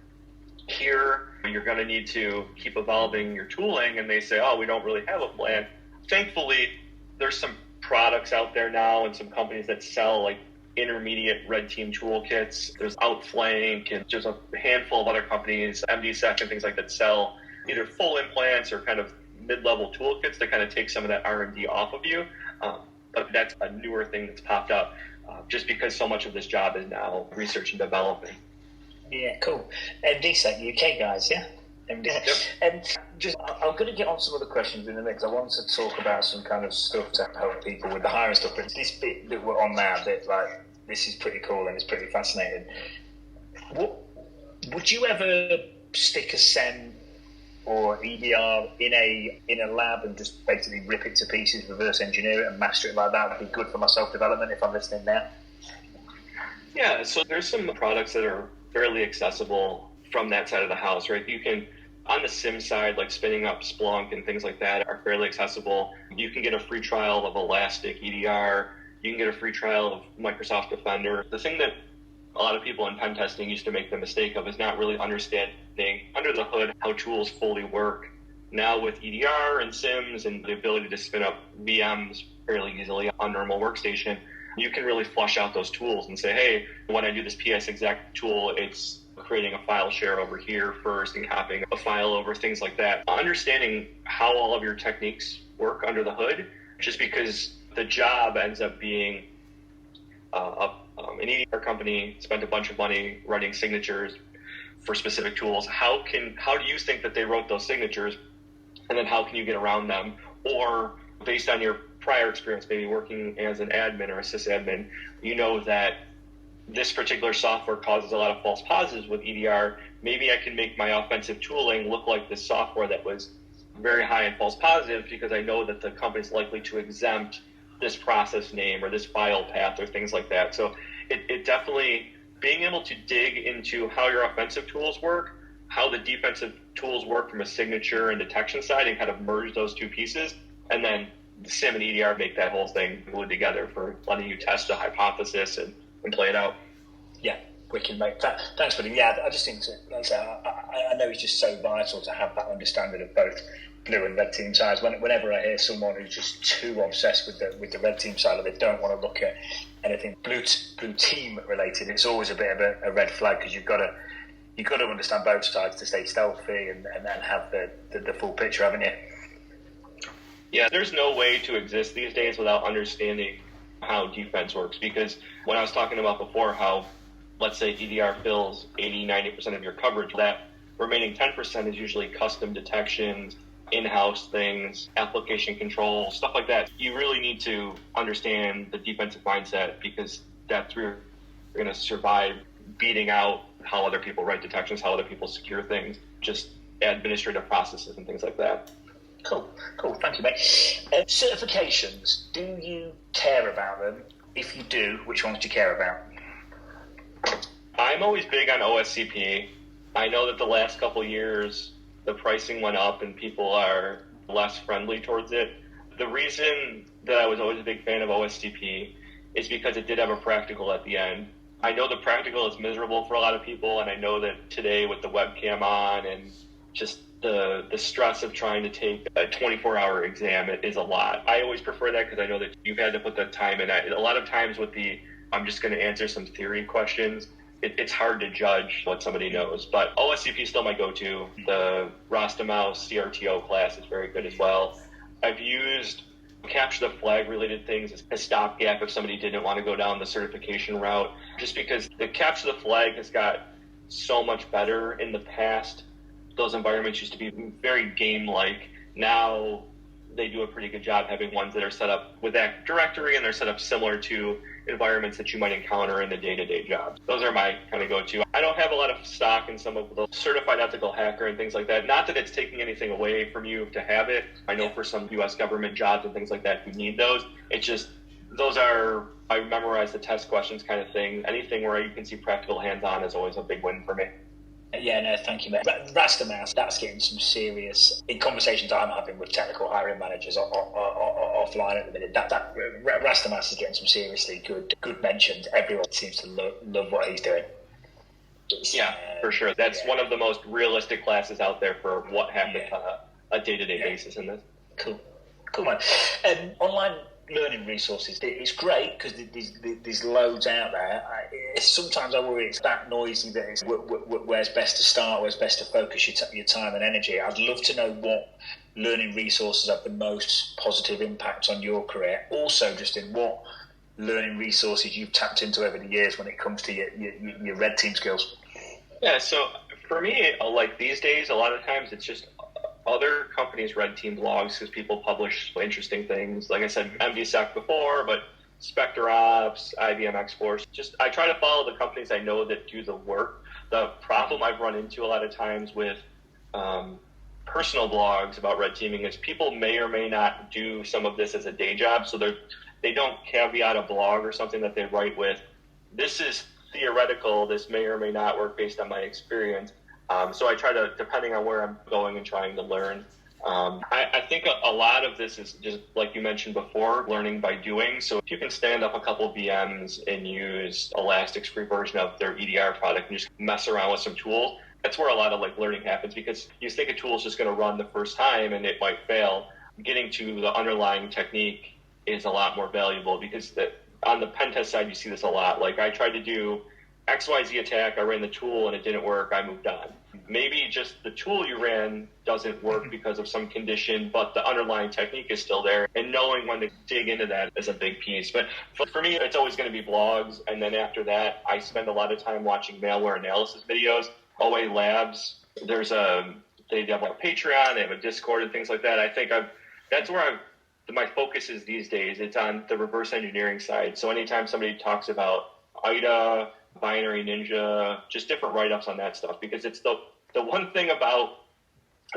here, you're going to need to keep evolving your tooling, and they say, oh, we don't really have a plan. Thankfully, there's some products out there now and some companies that sell like intermediate red team toolkits. There's Outflank and just a handful of other companies, MDSec and things like that, sell either full implants or kind of mid-level toolkits to kind of take some of that R&D off of you. But that's a newer thing that's popped up just because so much of this job is now research and development. Yeah, cool. MDSec UK guys, yeah? Yep. And just, I'm going to get on some other questions in a minute, because I want to talk about some kind of stuff to help people with the hiring stuff. But this bit that we're on now, this is pretty cool and it's pretty fascinating. Would you ever stick a SEM or EDR in a lab and just basically rip it to pieces, reverse engineer it and master it like that? Would be good for my self-development if I'm listening now? Yeah, so there's some products that are fairly accessible from that side of the house, right? You can On the SIM side, like spinning up Splunk and things like that are fairly accessible. You can get a free trial of Elastic EDR. You can get a free trial of Microsoft Defender. The thing that a lot of people in pen testing used to make the mistake of is not really understanding under the hood how tools fully work. Now with EDR and SIMs and the ability to spin up VMs fairly easily on normal workstation, you can really flush out those tools and say, hey, when I do this PS exec tool, it's creating a file share over here first and copying a file over, things like that. Understanding how all of your techniques work under the hood, just because the job ends up being an EDR company spent a bunch of money writing signatures for specific tools. How do you think that they wrote those signatures, and then how can you get around them? Or based on your prior experience, maybe working as an admin or a sysadmin, you know that this particular software causes a lot of false positives with EDR. Maybe I can make my offensive tooling look like this software that was very high in false positives because I know that the company's likely to exempt this process name or this file path or things like that. So it definitely, being able to dig into how your offensive tools work, how the defensive tools work from a signature and detection side, and kind of merge those two pieces, and then SIM and EDR make that whole thing glued together for letting you test a hypothesis and play it out. Yeah, wicked, mate. Thanks, buddy. Yeah, I just think, I know it's just so vital to have that understanding of both blue and red team sides. Whenever I hear someone who's just too obsessed with the red team side, or they don't want to look at anything blue team related, it's always a bit of a red flag, because you've got to understand both sides to stay stealthy and then have the full picture, haven't you? Yeah, there's no way to exist these days without understanding how defense works, because when I was talking about before how, let's say, EDR fills 80-90% of your coverage, that remaining 10% is usually custom detections, in-house things, application control, stuff like that. You really need to understand the defensive mindset, because that's where you're going to survive beating out how other people write detections, how other people secure things, just administrative processes and things like that. Cool. Thank you, mate. Certifications, do you care about them? If you do, which ones do you care about? I'm always big on OSCP. I know that the last couple of years, the pricing went up and people are less friendly towards it. The reason that I was always a big fan of OSCP is because it did have a practical at the end. I know the practical is miserable for a lot of people, and I know that today with the webcam on and just the stress of trying to take a 24-hour exam, it is a lot. I always prefer that because I know that you've had to put that time in. A lot of times with I'm just going to answer some theory questions, it's hard to judge what somebody knows. But OSCP is still my go-to. The Rostamow's CRTO class is very good as well. I've used capture the flag related things as a stopgap if somebody didn't want to go down the certification route, just because the capture the flag has got so much better. In the past, those environments used to be very game-like. Now they do a pretty good job having ones that are set up with Active Directory, and they're set up similar to environments that you might encounter in the day-to-day jobs. Those are my kind of go-to. I don't have a lot of stock in some of the certified ethical hacker and things like that. Not that it's taking anything away from you to have it. I know for some U.S. government jobs and things like that, you need those. It's just, those are, I memorize the test questions kind of thing. Anything where you can see practical hands-on is always a big win for me. Yeah, no, thank you, mate. Rastamouse, that's getting some serious, in conversations I'm having with technical hiring managers offline at the minute, that Rastamouse is getting some seriously good mentions. Everyone seems to love what he's doing. For sure. That's one of the most realistic classes out there for what happens on a day-to-day basis in this. Cool, man. Online learning resources, it's great because there's loads out there. Sometimes I worry it's that noisy that it's where's best to start, where's best to focus your time and energy. I'd love to know what learning resources have the most positive impact on your career. Also, just in what learning resources you've tapped into over the years when it comes to your red team skills. Yeah, so for me, like these days, a lot of times it's just other companies' red team blogs, because people publish interesting things. Like I said, MDSec before, but Spectre Ops, IBM X-Force. Just I try to follow the companies I know that do the work. The problem I've run into a lot of times with personal blogs about red teaming is people may or may not do some of this as a day job, so they don't caveat a blog or something that they write with, this is theoretical, this may or may not work based on my experience. So I try to, depending on where I'm going and trying to learn. I think a lot of this is just, like you mentioned before, learning by doing. So if you can stand up a couple of VMs and use Elastic's free version of their EDR product and just mess around with some tools, that's where a lot of learning happens, because you think a tool is just going to run the first time and it might fail. Getting to the underlying technique is a lot more valuable, because on the pen test side, you see this a lot. I tried to do XYZ attack, I ran the tool and it didn't work, I moved on. Maybe just the tool you ran doesn't work because of some condition, but the underlying technique is still there. And knowing when to dig into that is a big piece. But for me, it's always going to be blogs. And then after that, I spend a lot of time watching malware analysis videos. OA Labs, they have a Patreon, they have a Discord and things like that. I think that's where my focus is these days. It's on the reverse engineering side. So anytime somebody talks about IDA, Binary Ninja, just different write-ups on that stuff, because it's the one thing about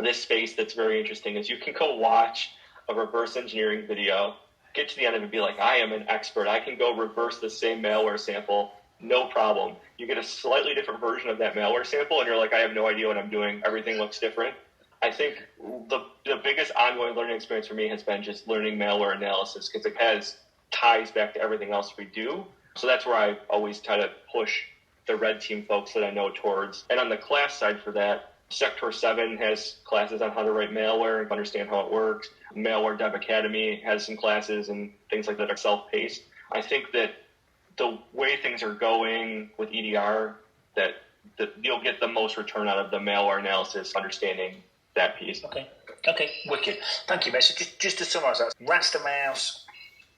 this space that's very interesting is you can go watch a reverse engineering video, get to the end of it and be like, I am an expert. I can go reverse the same malware sample, no problem. You get a slightly different version of that malware sample and you're like, I have no idea what I'm doing. Everything looks different. I think the biggest ongoing learning experience for me has been just learning malware analysis, because it ties back to everything else we do. So that's where I always try to push the red team folks that I know towards. And on the class side for that, Sector 7 has classes on how to write malware and understand how it works. Malware Dev Academy has some classes and things like that are self-paced. I think that the way things are going with EDR, that you'll get the most return out of the malware analysis, understanding that piece. Okay, wicked. Thank you, mate. So just to summarize that, Raster Mouse,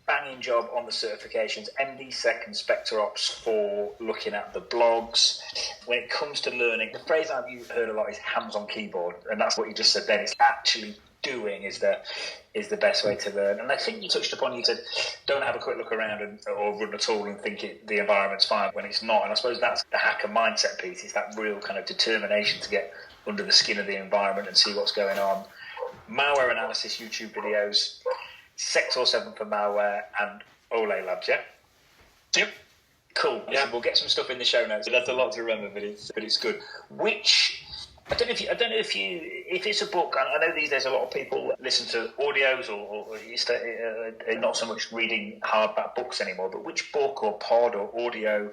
banging job on the certifications, MDSec and Spectre Ops for looking at the blogs. When it comes to learning, the phrase I've heard a lot is hands on keyboard, and that's what you just said then. It's actually doing is the best way to learn. And I think you touched upon, you said, don't have a quick look around or run a tool and think the environment's fine when it's not. And I suppose that's the hacker mindset piece. It's that real kind of determination to get under the skin of the environment and see what's going on. Malware analysis, YouTube videos, Sector 7 for malware, and OLE Labs, yeah? Yep. Cool. Yeah, we'll get some stuff in the show notes. That's a lot to remember, but it's good. I don't know if it's a book. I know these days a lot of people listen to audios or not so much reading hardback books anymore. But which book or pod or audio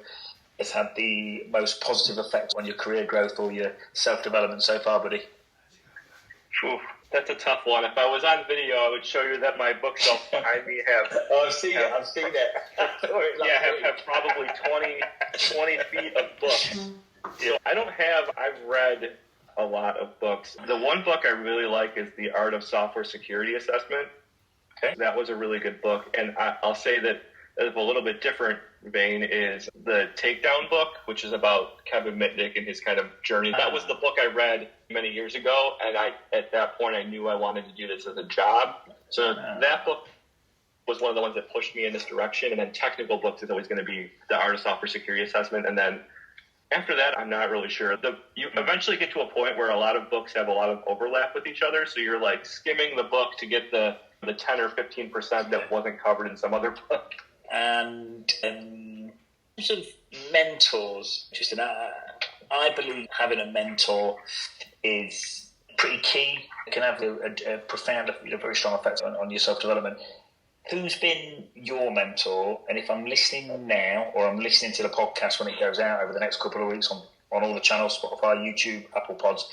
has had the most positive effect on your career growth or your self-development so far, buddy? Oof, that's a tough one. If I was on video, I would show you that my bookshelf behind me have. I've seen it. Have probably 20 feet of books. So I've read a lot of books. The one book I really like is The Art of Software Security Assessment. Okay. That was a really good book. And I'll say that a little bit different vein is the Takedown book, which is about Kevin Mitnick and his kind of journey. That was the book I read many years ago, and at that point I knew I wanted to do this as a job. So that book was one of the ones that pushed me in this direction. And then technical books is always going to be The Art of Software Security Assessment. And then after that, I'm not really sure. You eventually get to a point where a lot of books have a lot of overlap with each other, so you're skimming the book to get the 10 or 15% that wasn't covered in some other book. And sort of mentors, Justin, I believe having a mentor is pretty key. It can have a profound, very strong effect on your self-development. Who's been your mentor? And if I'm listening now, or I'm listening to the podcast when it goes out over the next couple of weeks on all the channels, Spotify, YouTube, Apple Pods,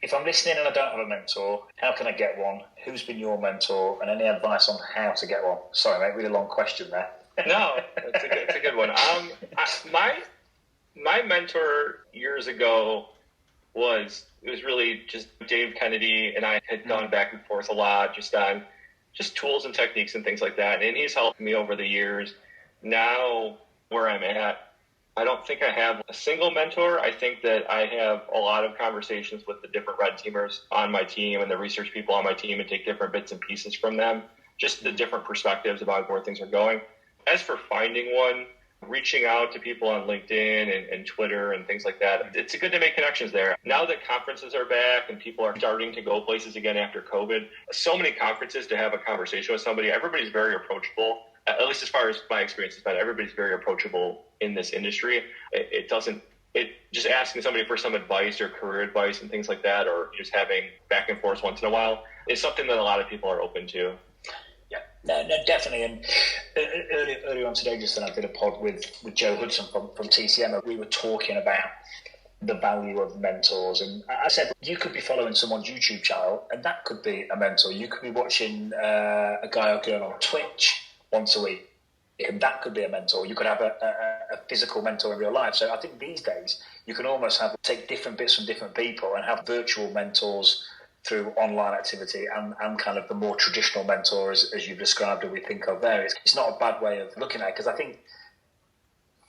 if I'm listening and I don't have a mentor, how can I get one? Who's been your mentor? And any advice on how to get one? Sorry, mate, really long question there. No, it's a good one. My mentor years ago was really just Dave Kennedy, and I had gone back and forth a lot just on tools and techniques and things like that. And he's helped me over the years. Now, where I'm at, I don't think I have a single mentor. I think that I have a lot of conversations with the different red teamers on my team and the research people on my team, and take different bits and pieces from them, just the different perspectives about where things are going. As for finding one, reaching out to people on LinkedIn and Twitter and things like that, it's good to make connections there. Now that conferences are back and people are starting to go places again after COVID, so many conferences to have a conversation with somebody, everybody's very approachable. At least as far as my experience has been, everybody's very approachable in this industry. It doesn't just asking somebody for some advice or career advice and things like that, or just having back and forth once in a while, is something that a lot of people are open to. Yeah, no, definitely. And earlier on today, Justin, I did a pod with Joe Hudson from TCM. We were talking about the value of mentors, and I said you could be following someone's YouTube channel, and that could be a mentor. You could be watching a guy or girl on Twitch once a week, and that could be a mentor. You could have a physical mentor in real life. So I think these days you can almost take different bits from different people and have virtual mentors through online activity and kind of the more traditional mentors, as you've described, that we think of there. It's not a bad way of looking at it, because I think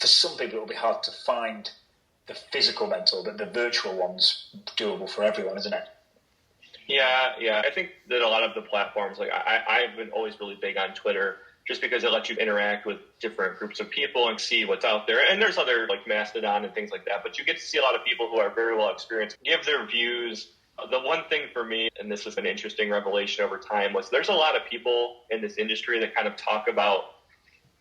for some people it will be hard to find the physical mentor, but the virtual one's doable for everyone, isn't it? Yeah. I think that a lot of the platforms, like I've been always really big on Twitter, just because it lets you interact with different groups of people and see what's out there. And there's other like Mastodon and things like that, but you get to see a lot of people who are very well experienced give their views. The one thing for me, and this was an interesting revelation over time, was there's a lot of people in this industry that kind of talk about,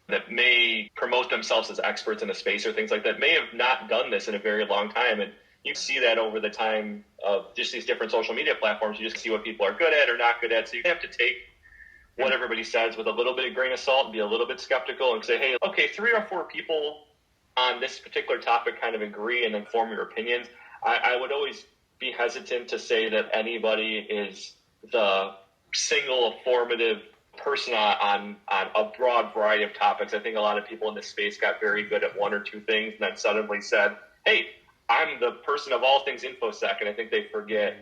that may promote themselves as experts in a space or things like that, may have not done this in a very long time. And you see that over the time of just these different social media platforms. You just see what people are good at or not good at. So you have to take what everybody says with a little bit of grain of salt and be a little bit skeptical and say, hey, okay, 3 or 4 people on this particular topic kind of agree and then form your opinions. I would always be hesitant to say that anybody is the single formative person on a broad variety of topics. I think a lot of people in this space got very good at 1 or 2 things and then suddenly said, hey, I'm the person of all things InfoSec, and I think they forget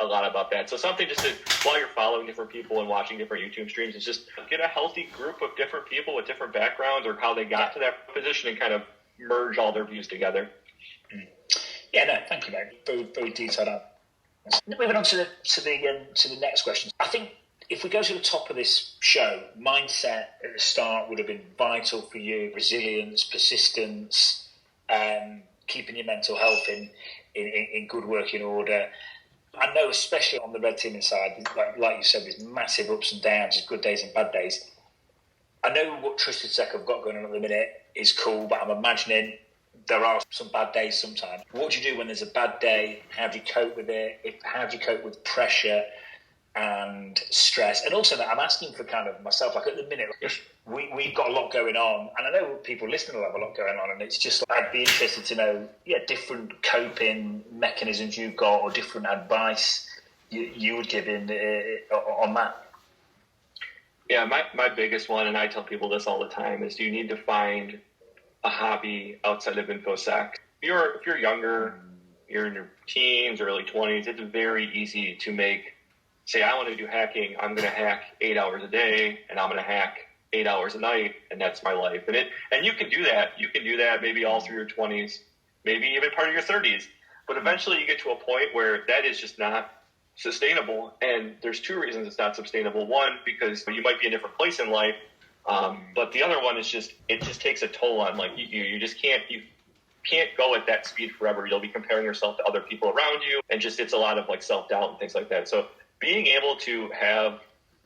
a lot about that. So something just to, while you're following different people and watching different YouTube streams, is just get a healthy group of different people with different backgrounds or how they got to that position and kind of merge all their views together. Yeah, no, thank you, mate. Very, very detailed answer. Moving on to the next question. I think if we go to the top of this show, mindset at the start would have been vital for you. Resilience, persistence, keeping your mental health in good working order. I know, especially on the red teaming side, like you said, there's massive ups and downs, there's good days and bad days. I know what TrustedSec have got going on at the minute is cool, but I'm imagining there are some bad days sometimes. What do you do when there's a bad day? How do you cope with it? How do you cope with pressure and stress? And also, I'm asking for kind of myself, like at the minute, we've got a lot going on, and I know people listening will have a lot going on, and it's just, I'd be interested to know, different coping mechanisms you've got or different advice you would give on that. Yeah, my biggest one, and I tell people this all the time, is you need to find a hobby outside of InfoSec. If you're younger, you're in your teens, early 20s, it's very easy to say, I want to do hacking, I'm going to hack 8 hours a day, and I'm going to hack 8 hours a night, and that's my life. And you can do that. You can do that maybe all through your 20s, maybe even part of your 30s. But eventually you get to a point where that is just not sustainable. And there's 2 reasons it's not sustainable. One, because you might be in a different place in life. But the other one is it just takes a toll on, like, you just can't go at that speed forever. You'll be comparing yourself to other people around you, and just it's a lot of like self-doubt and things like that. So being able to have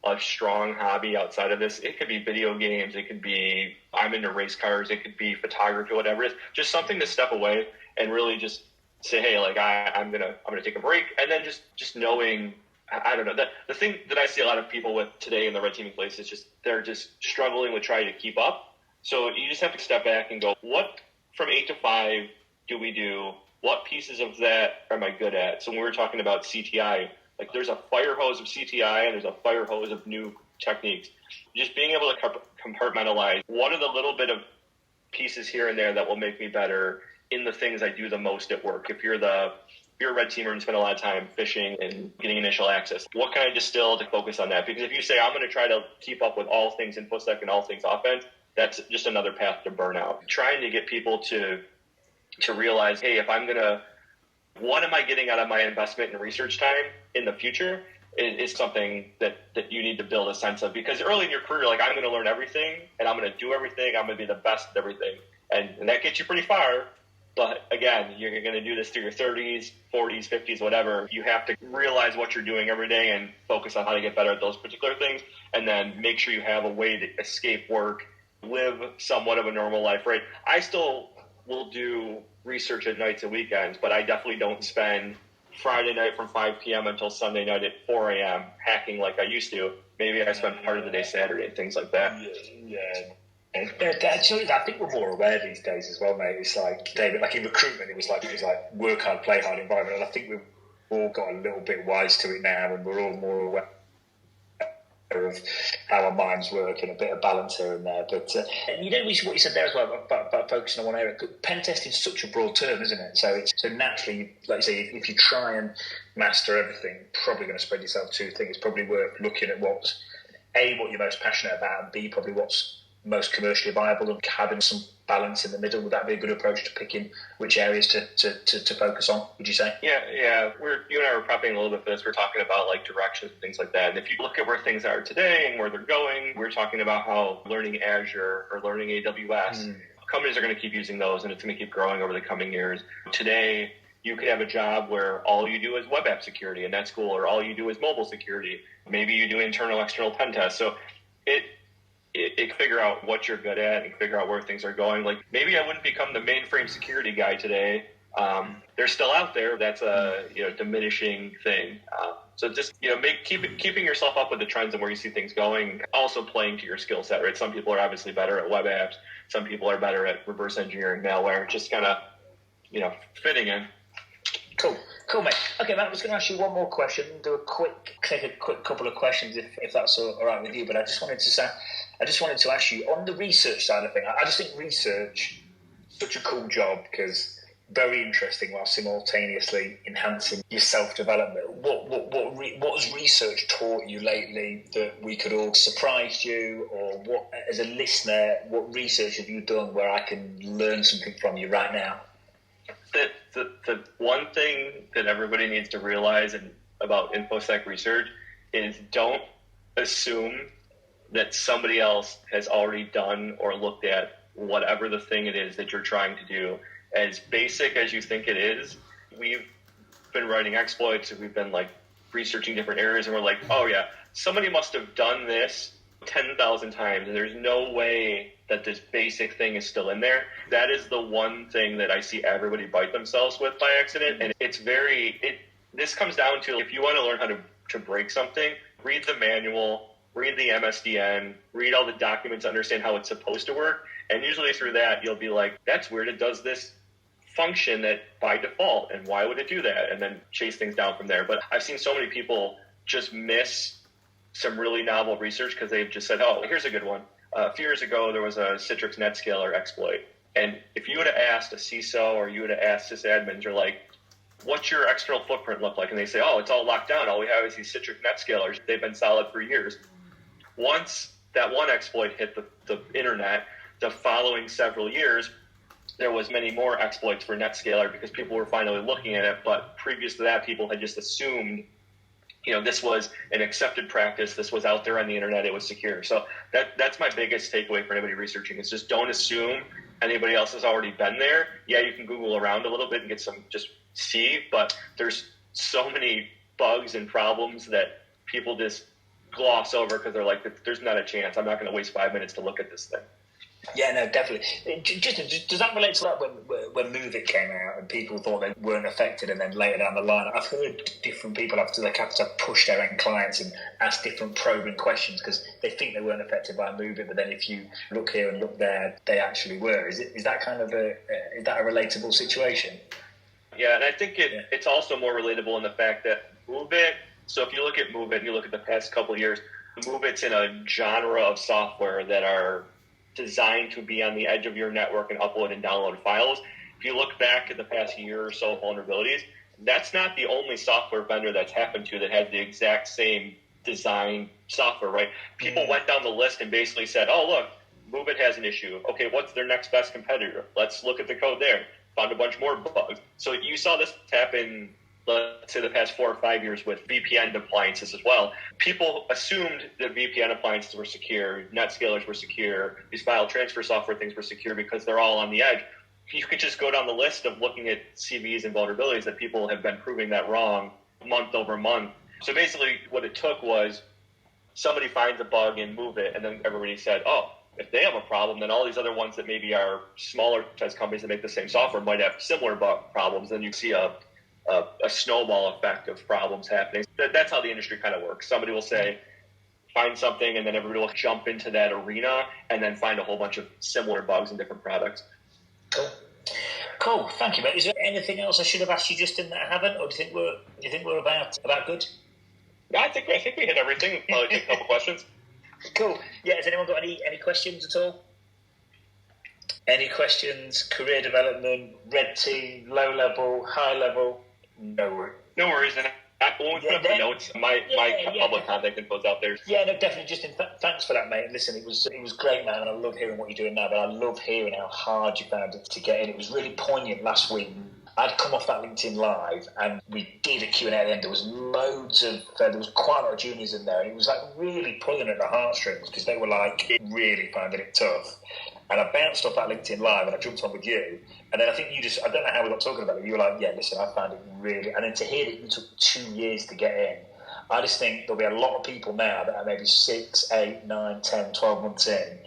a strong hobby outside of this, it could be video games, it could be I'm into race cars, it could be photography, whatever it is, just something to step away and really just say, hey, like I'm gonna take a break. And then just knowing, I don't know, that the thing that I see a lot of people with today in the red teaming place is just they're just struggling with trying to keep up. So you just have to step back and go, what from 8 to 5 do we do? What pieces of that am I good at? So when we were talking about CTI, like there's a fire hose of CTI and there's a fire hose of new techniques. Just being able to compartmentalize what are the little bit of pieces here and there that will make me better in the things I do the most at work. If you're a red teamer and spend a lot of time fishing and getting initial access, what can I distill to focus on that? Because if you say I'm going to try to keep up with all things InfoSec and all things offense, that's just another path to burnout. Trying to get people to realize, hey, what am I getting out of my investment in research time in the future is something that you need to build a sense of. Because early in your career, like, I'm going to learn everything and I'm going to do everything. I'm going to be the best at everything. And that gets you pretty far. But again, you're going to do this through your 30s, 40s, 50s, whatever. You have to realize what you're doing every day and focus on how to get better at those particular things. And then make sure you have a way to escape work, live somewhat of a normal life, right? I still will do research at nights and weekends, but I definitely don't spend Friday night from 5 p.m. until Sunday night at 4 a.m. hacking like I used to. Maybe I spend part of the day Saturday and things like that. Actually, I think we're more aware these days as well, mate. It's like, David, like in recruitment, it was like work hard, play hard environment, and I think we've all got a little bit wise to it now, and we're all more aware of how our minds work and a bit of balance here and there. But you know what you said there as well about focusing on one area. Pen testing is such a broad term, isn't it? So naturally, like you say, if you try and master everything, probably going to spread yourself too thin. It's probably worth looking at what's A, what you're most passionate about, and B, probably what's most commercially viable, and having some balance in the middle. Would that be a good approach to picking which areas to focus on, would you say? Yeah. You and I were prepping a little bit for this. We're talking about like directions and things like that. And if you look at where things are today and where they're going, we're talking about how learning Azure or learning AWS, companies are going to keep using those, and it's going to keep growing over the coming years. Today, you could have a job where all you do is web app security, and that's cool, or all you do is mobile security. Maybe you do internal, external pen tests. So it figure out what you're good at and figure out where things are going. Like, maybe I wouldn't become the mainframe security guy today. They're still out there. That's a diminishing thing. So just keeping yourself up with the trends and where you see things going. Also playing to your skill set, right? Some people are obviously better at web apps. Some people are better at reverse engineering malware. Just kind of fitting in. Cool, mate. Okay, Matt, I was going to ask you one more question. Do a quick couple of questions, if that's all right with you. But I just wanted to ask you on the research side of things. I just think research is such a cool job because very interesting while simultaneously enhancing your self-development. What has research taught you lately that we could all surprise you, or what, as a listener, what research have you done where I can learn something from you right now? The one thing that everybody needs to realize about InfoSec research is don't assume that somebody else has already done or looked at whatever the thing it is that you're trying to do. As basic as you think it is, we've been writing exploits, and we've been like researching different areas, and we're like, oh yeah, somebody must have done this 10,000 times, and there's no way that this basic thing is still in there. That is the one thing that I see everybody bite themselves with by accident. And this comes down to, if you want to learn how to break something, read the manual, read the MSDN, read all the documents, understand how it's supposed to work. And usually through that, you'll be like, that's weird. It does this function that by default, and why would it do that? And then chase things down from there. But I've seen so many people just miss some really novel research because they've just said, oh, here's a good one. A few years ago, there was a Citrix NetScaler exploit. And if you would have asked a CISO or you would have asked sysadmins, you're like, what's your external footprint look like? And they say, oh, it's all locked down. All we have is these Citrix NetScalers. They've been solid for years. Once that one exploit hit the internet, the following several years, there was many more exploits for NetScaler because people were finally looking at it. But previous to that, people had just assumed this was an accepted practice. This was out there on the internet. It was secure. So that's my biggest takeaway for anybody researching is just don't assume anybody else has already been there. Yeah, you can Google around a little bit and get some, just see, but there's so many bugs and problems that people just gloss over because they're like, there's not a chance. I'm not going to waste 5 minutes to look at this thing. Yeah, no, definitely. Does that relate to that when Move It came out and people thought they weren't affected, and then later down the line, I've heard different people have to push their end clients and ask different probing questions because they think they weren't affected by Move It, but then if you look here and look there, they actually were. Is that kind of is that a relatable situation? Yeah, and I think it's also more relatable in the fact that Move It. So if you look at Move It and you look at the past couple of years, Move It's in a genre of software that are designed to be on the edge of your network and upload and download files. If you look back at the past year or so vulnerabilities, that's not the only software vendor that's happened to that had the exact same design software, right? People went down the list and basically said, oh, look, MoveIt has an issue. Okay, what's their next best competitor? Let's look at the code there. Found a bunch more bugs. So you saw this happen, let's say, the past 4 or 5 years with VPN appliances as well. People assumed that VPN appliances were secure, NetScalers were secure, these file transfer software things were secure because they're all on the edge. You could just go down the list of looking at CVEs and vulnerabilities that people have been proving that wrong month over month. So basically what it took was somebody finds a bug and move it, and then everybody said, oh, if they have a problem, then all these other ones that maybe are smaller size companies that make the same software might have similar problems. Then you see a snowball effect of problems happening. That's how the industry kind of works. Somebody will say, find something, and then everybody will jump into that arena and then find a whole bunch of similar bugs in different products. Cool. Thank you, mate. Is there anything else I should have asked you, Justin, that I haven't, or do you think we're about good? No, I think we hit everything. We'll probably take a couple questions. Cool. Yeah. Has anyone got any questions at all? Any questions? Career development, red team, low level, high level? No worries. And when we put up the notes, my public contact info's out there. Yeah, no, definitely, Justin. Thanks for that, mate. And listen, it was great, man. And I love hearing what you're doing now, but I love hearing how hard you found it to get in. It was really poignant last week. I'd come off that LinkedIn Live, and we did a Q&A at the end. There was there was quite a lot of juniors in there, and it was like really pulling at the heartstrings because they were like really finding it tough. And I bounced off that LinkedIn Live, and I jumped on with you. And then I think I don't know how we got talking about it. You were like, yeah, listen, I found it really... And then to hear that you took 2 years to get in, I just think there'll be a lot of people now that are maybe 6, 8, 9, 10, 12 months in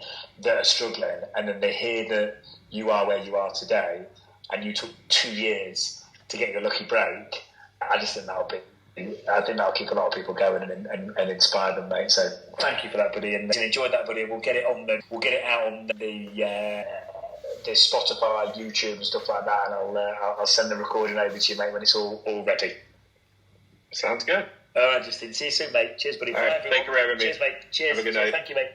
that are struggling, and then they hear that you are where you are today, and you took 2 years to get your lucky break. I just think that'll keep a lot of people going and inspire them, mate. So thank you for that, buddy, and enjoyed that, buddy. We'll get it out on the Spotify, YouTube, and stuff like that, and I'll send the recording over to you, mate, when it's all ready. Sounds good. All right, Justin. See you soon, mate. Cheers, buddy. All right. Thank you for having me. Cheers, mate. Cheers. Have a good night. Thank you, mate.